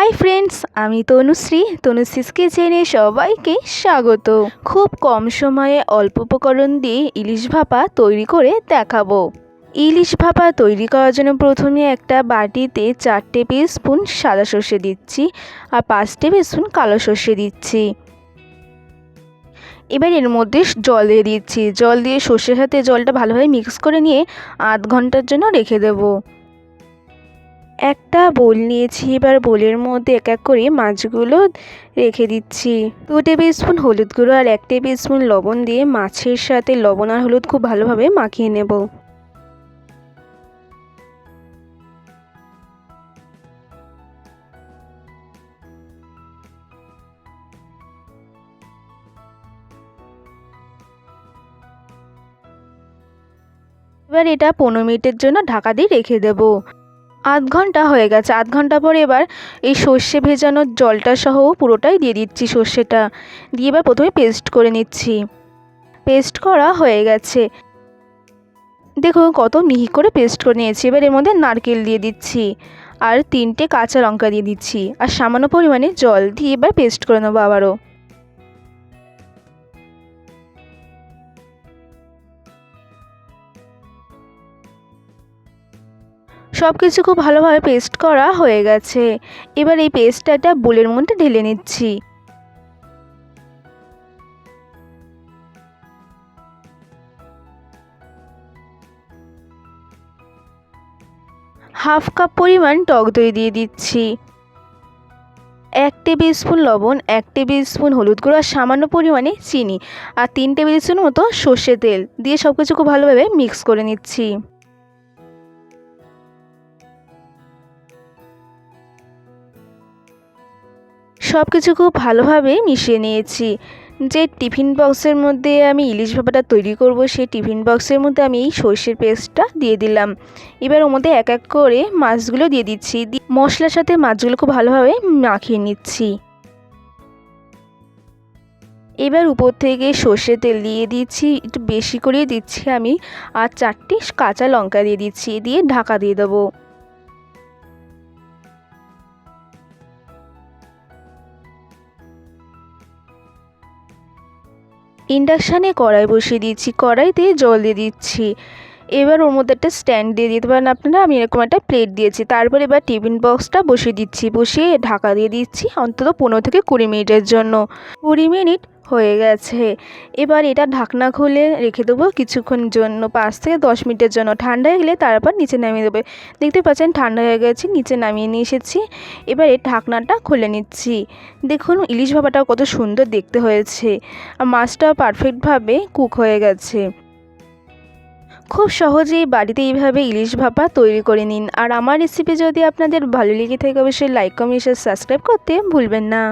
Hi friends, আমি তনুশ্রী। তনুশ্রীস কিচেনে সবাইকে স্বাগত। খুব কম সময়ে অল্প উপকরণ দিয়ে ইলিশ ভাপা তৈরি করে দেখাবো। ইলিশ ভাপা তৈরি করার জন্য প্রথমে একটা বাটিতে 4 টেবিল স্পুন সাদা সর্ষে দিচ্ছি আর 5 টেবিল স্পুন কালো সর্ষে দিচ্ছি। এবার এর মধ্যে জল দিয়ে দিচ্ছি। জল দিয়ে সর্ষের সাথে জলটা ভালোভাবে মিক্স করে নিয়ে আধ ঘন্টার জন্য রেখে দেবো। একটা বোল নিয়েছি, এবার বোলের মধ্যে এক এক করে মাছগুলো রেখে দিচ্ছি। 2 টেবিল স্পুন হলুদ গুঁড়ো আর 1 টেবিল স্পুন লবণ দিয়ে মাছের সাথে লবণ আর হলুদ খুব ভালোভাবে মাখিয়ে নেব। এবার এটা 15 মিনিটের জন্য ঢাকা দিয়ে রেখে দেব। আধ ঘন্টা হয়ে গেছে। আধ ঘন্টা পরে এবার এই সর্ষে ভেজানোর জলটা সহ পুরোটাই দিয়ে দিচ্ছি। সর্ষেটা দিয়ে এবার প্রথমে পেস্ট করে নিচ্ছি। পেস্ট করা হয়ে গেছে। দেখুন কত মিহি করে পেস্ট করে নিয়েছি। এবার এর মধ্যে নারকেল দিয়ে দিচ্ছি আর 3টে কাঁচা লঙ্কা দিয়ে দিচ্ছি আর সামান্য পরিমাণে জল দিয়ে এবার পেস্ট করে নেবো আবারও। সব কিছু খুব ভালোভাবে পেস্ট করা হয়ে গেছে। এবার এই পেস্টটা একটা বোলের মধ্যে ঢেলে নিচ্ছি। হাফ কাপ পরিমাণ টক দই দিয়ে দিচ্ছি, 1 টেবিল স্পুন লবণ, 1 টেবিল স্পুন হলুদ গুঁড়ো আর সামান্য পরিমাণে চিনি আর 3 টেবিল স্পুন মতো সর্ষে তেল দিয়ে সব কিছু খুব ভালোভাবে মিক্স করে নিচ্ছি। সব কিছু খুব ভালোভাবে মিশিয়ে নিয়েছি। যে টিফিন বক্সের মধ্যে আমি ইলিশ ভাপাটা তৈরি করব, সেই টিফিন বক্সের মধ্যে আমি এই সর্ষের পেস্টটা দিয়ে দিলাম। এবার ওর মধ্যে এক এক করে মাছগুলো দিয়ে দিচ্ছি। মশলার সাথে মাছগুলো খুব ভালোভাবে মাখিয়ে নিচ্ছি। এবার উপর থেকে সর্ষের তেল দিয়ে দিচ্ছি, একটু বেশি করে দিচ্ছি আমি, আর 4টে কাঁচা লঙ্কা দিয়ে দিচ্ছি, দিয়ে ঢাকা দিয়ে দেবো। ইন্ডাকশানে কড়াই বসিয়ে দিচ্ছি, কড়াইতে জল দিয়ে দিচ্ছি। এবার ওর মধ্যে একটা স্ট্যান্ড দিয়ে দিতে পারেন আপনারা, আমি এরকম একটা প্লেট দিয়েছি। তারপর এবার টিফিন বক্সটা বসিয়ে দিচ্ছি, বসিয়ে ঢাকা দিয়ে দিচ্ছি অন্তত 15 থেকে 20 মিনিটের জন্য। 20 মিনিট হয়ে গেছে। এবার এটা ঢাকনা খুলে রেখে দেবো কিছুক্ষণ জন্য, 5 থেকে 10 মিনিটের জন্য। ঠান্ডা হয়ে গেলে তারপর নিচে নামিয়ে দেবে। দেখতে পাচ্ছেন ঠান্ডা হয়ে গেছে, নিচে নামিয়ে নিয়ে এসেছি। এবার এই ঢাকনাটা খুলে নিচ্ছি। দেখুন ইলিশ ভাপাটা কত সুন্দর দেখতে হয়েছে আর মাছটাও পারফেক্টভাবে কুক হয়ে গেছে। খুব সহজেই বাড়িতে এইভাবে ইলিশ ভাপা তৈরি করে নিন। আর আমার রেসিপি যদি আপনাদের ভালো লেগে থাকে অবশ্যই লাইক, কমেন্ট, শেয়ার, সাবস্ক্রাইব করতে ভুলবেন না।